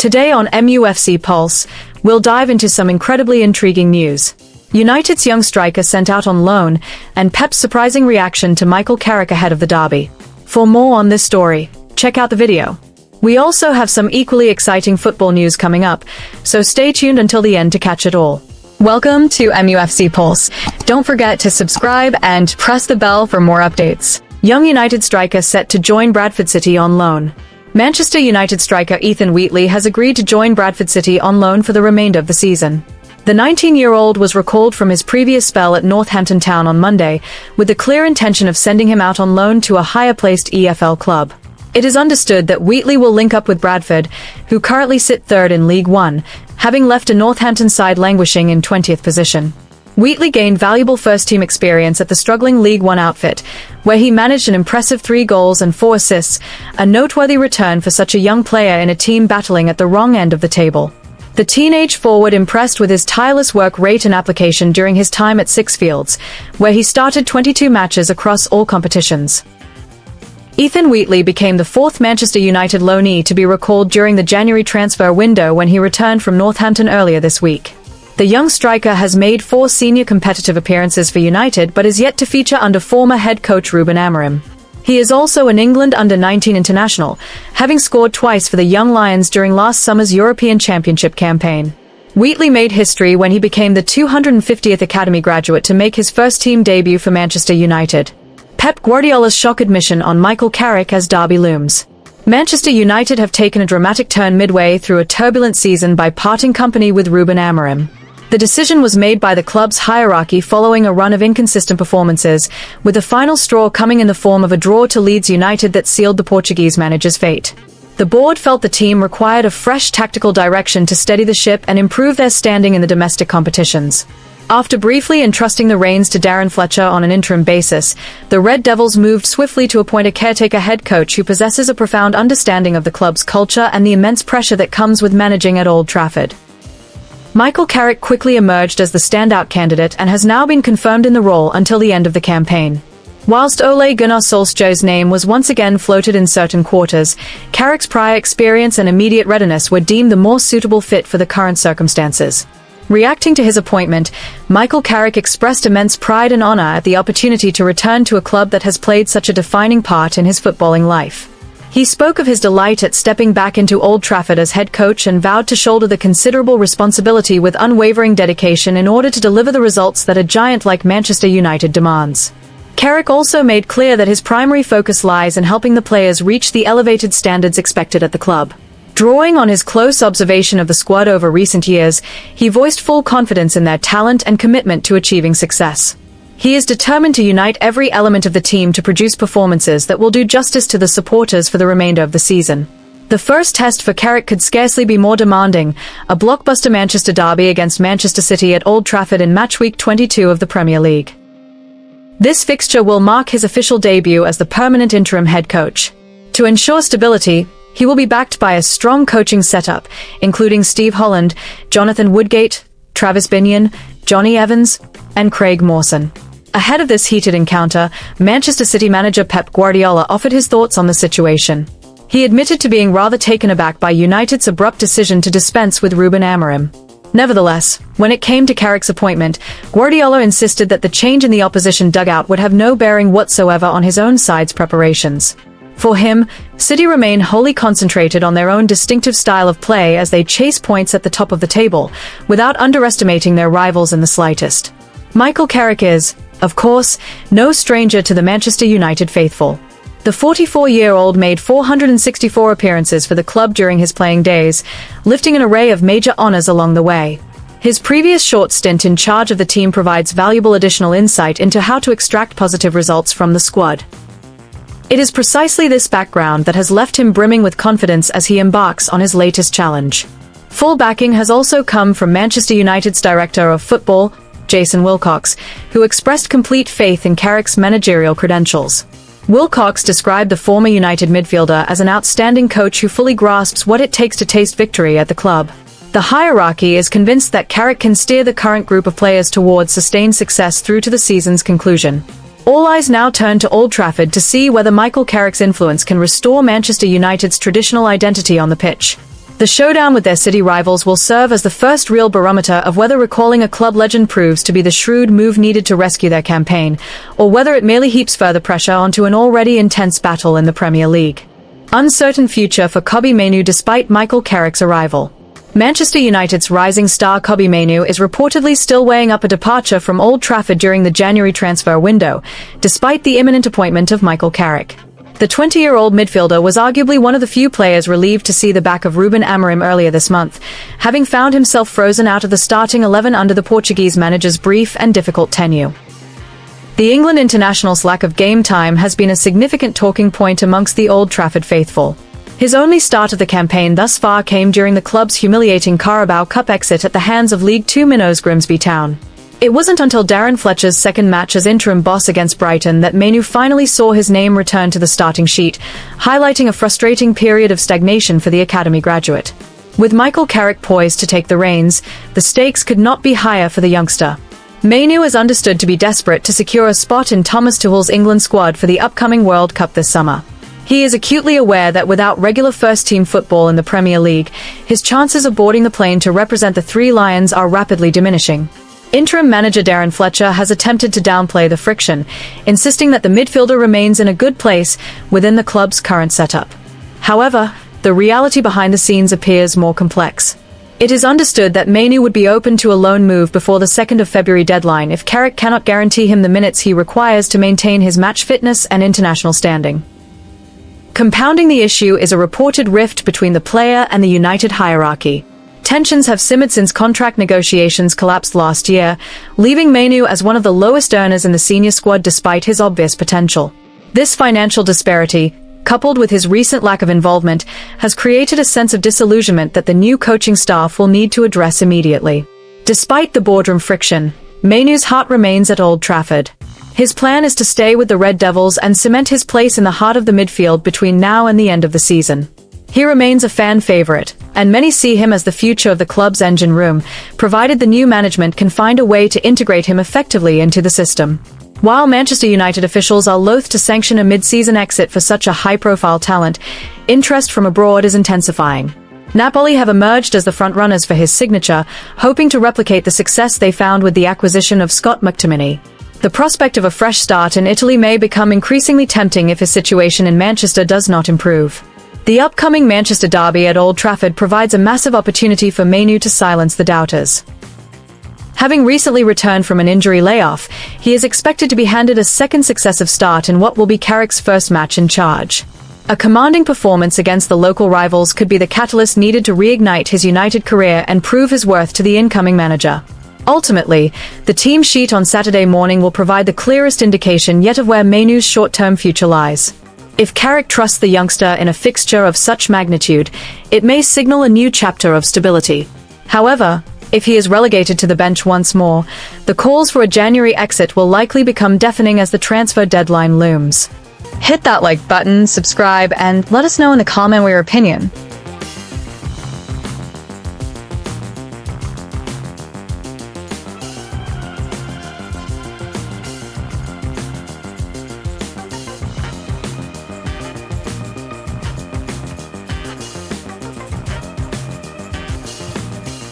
Today on MUFC Pulse, we'll dive into some incredibly intriguing news. United's young striker sent out on loan, and Pep's surprising reaction to Michael Carrick ahead of the derby. For more on this story, check out the video. We also have some equally exciting football news coming up, so stay tuned until the end to catch it all. Welcome to MUFC Pulse. Don't forget to subscribe and press the bell for more updates. Young United striker set to join Bradford City on loan. Manchester United striker Ethan Wheatley has agreed to join Bradford City on loan for the remainder of the season. The 19-year-old was recalled from his previous spell at Northampton Town on Monday, with the clear intention of sending him out on loan to a higher-placed EFL club. It is understood that Wheatley will link up with Bradford, who currently sit third in League One, having left a Northampton side languishing in 20th position. Wheatley gained valuable first-team experience at the struggling League One outfit, where he managed an impressive 3 goals and 4 assists, a noteworthy return for such a young player in a team battling at the wrong end of the table. The teenage forward impressed with his tireless work rate and application during his time at Sixfields, where he started 22 matches across all competitions. Ethan Wheatley became the 4th Manchester United loanee to be recalled during the January transfer window when he returned from Northampton earlier this week. The young striker has made 4 senior competitive appearances for United but is yet to feature under former head coach Ruben Amorim. He is also an England under-19 international, having scored twice for the Young Lions during last summer's European Championship campaign. Wheatley made history when he became the 250th Academy graduate to make his first-team debut for Manchester United. Pep Guardiola's shock admission on Michael Carrick as derby looms. Manchester United have taken a dramatic turn midway through a turbulent season by parting company with Ruben Amorim. The decision was made by the club's hierarchy following a run of inconsistent performances, with the final straw coming in the form of a draw to Leeds United that sealed the Portuguese manager's fate. The board felt the team required a fresh tactical direction to steady the ship and improve their standing in the domestic competitions. After briefly entrusting the reins to Darren Fletcher on an interim basis, the Red Devils moved swiftly to appoint a caretaker head coach who possesses a profound understanding of the club's culture and the immense pressure that comes with managing at Old Trafford. Michael Carrick quickly emerged as the standout candidate and has now been confirmed in the role until the end of the campaign. Whilst Ole Gunnar Solskjaer's name was once again floated in certain quarters, Carrick's prior experience and immediate readiness were deemed the more suitable fit for the current circumstances. Reacting to his appointment, Michael Carrick expressed immense pride and honor at the opportunity to return to a club that has played such a defining part in his footballing life. He spoke of his delight at stepping back into Old Trafford as head coach and vowed to shoulder the considerable responsibility with unwavering dedication in order to deliver the results that a giant like Manchester United demands. Carrick also made clear that his primary focus lies in helping the players reach the elevated standards expected at the club. Drawing on his close observation of the squad over recent years, he voiced full confidence in their talent and commitment to achieving success. He is determined to unite every element of the team to produce performances that will do justice to the supporters for the remainder of the season. The first test for Carrick could scarcely be more demanding, a blockbuster Manchester derby against Manchester City at Old Trafford in match week 22 of the Premier League. This fixture will mark his official debut as the permanent interim head coach. To ensure stability, he will be backed by a strong coaching setup, including Steve Holland, Jonathan Woodgate, Travis Binion, Johnny Evans, and Craig Mawson. Ahead of this heated encounter, Manchester City manager Pep Guardiola offered his thoughts on the situation. He admitted to being rather taken aback by United's abrupt decision to dispense with Ruben Amorim. Nevertheless, when it came to Carrick's appointment, Guardiola insisted that the change in the opposition dugout would have no bearing whatsoever on his own side's preparations. For him, City remain wholly concentrated on their own distinctive style of play as they chase points at the top of the table, without underestimating their rivals in the slightest. Michael Carrick is, of course, no stranger to the Manchester United faithful. The 44-year-old made 464 appearances for the club during his playing days, lifting an array of major honors along the way. His previous short stint in charge of the team provides valuable additional insight into how to extract positive results from the squad. It is precisely this background that has left him brimming with confidence as he embarks on his latest challenge. Full backing has also come from Manchester United's director of football, Jason Wilcox, who expressed complete faith in Carrick's managerial credentials. Wilcox described the former United midfielder as an outstanding coach who fully grasps what it takes to taste victory at the club. The hierarchy is convinced that Carrick can steer the current group of players towards sustained success through to the season's conclusion. All eyes now turn to Old Trafford to see whether Michael Carrick's influence can restore Manchester United's traditional identity on the pitch. The showdown with their city rivals will serve as the first real barometer of whether recalling a club legend proves to be the shrewd move needed to rescue their campaign, or whether it merely heaps further pressure onto an already intense battle in the Premier League. Uncertain future for Kobbie Mainoo despite Michael Carrick's arrival. Manchester United's rising star Kobbie Mainoo is reportedly still weighing up a departure from Old Trafford during the January transfer window, despite the imminent appointment of Michael Carrick. The 20-year-old midfielder was arguably one of the few players relieved to see the back of Ruben Amorim earlier this month, having found himself frozen out of the starting 11 under the Portuguese manager's brief and difficult tenure. The England international's lack of game time has been a significant talking point amongst the Old Trafford faithful. His only start of the campaign thus far came during the club's humiliating Carabao Cup exit at the hands of League Two minnows Grimsby Town. It wasn't until Darren Fletcher's second match as interim boss against Brighton that Mainoo finally saw his name return to the starting sheet, highlighting a frustrating period of stagnation for the academy graduate. With Michael Carrick poised to take the reins, the stakes could not be higher for the youngster. Mainoo is understood to be desperate to secure a spot in Thomas Tuchel's England squad for the upcoming World Cup this summer. He is acutely aware that without regular first-team football in the Premier League, his chances of boarding the plane to represent the Three Lions are rapidly diminishing. Interim manager Darren Fletcher has attempted to downplay the friction, insisting that the midfielder remains in a good place within the club's current setup. However, the reality behind the scenes appears more complex. It is understood that Mainoo would be open to a loan move before the 2nd of February deadline if Carrick cannot guarantee him the minutes he requires to maintain his match fitness and international standing. Compounding the issue is a reported rift between the player and the United hierarchy. Tensions have simmered since contract negotiations collapsed last year, leaving Mainoo as one of the lowest earners in the senior squad despite his obvious potential. This financial disparity, coupled with his recent lack of involvement, has created a sense of disillusionment that the new coaching staff will need to address immediately. Despite the boardroom friction, Mainoo's heart remains at Old Trafford. His plan is to stay with the Red Devils and cement his place in the heart of the midfield between now and the end of the season. He remains a fan favorite, and many see him as the future of the club's engine room, provided the new management can find a way to integrate him effectively into the system. While Manchester United officials are loath to sanction a mid-season exit for such a high-profile talent, interest from abroad is intensifying. Napoli have emerged as the frontrunners for his signature, hoping to replicate the success they found with the acquisition of Scott McTominay. The prospect of a fresh start in Italy may become increasingly tempting if his situation in Manchester does not improve. The upcoming Manchester derby at Old Trafford provides a massive opportunity for Mainoo to silence the doubters. Having recently returned from an injury layoff, he is expected to be handed a second successive start in what will be Carrick's first match in charge. A commanding performance against the local rivals could be the catalyst needed to reignite his United career and prove his worth to the incoming manager. Ultimately, the team sheet on Saturday morning will provide the clearest indication yet of where Mainoo's short-term future lies. If Carrick trusts the youngster in a fixture of such magnitude, it may signal a new chapter of stability. However, if he is relegated to the bench once more, the calls for a January exit will likely become deafening as the transfer deadline looms. Hit that like button, subscribe, and let us know in the comment your opinion.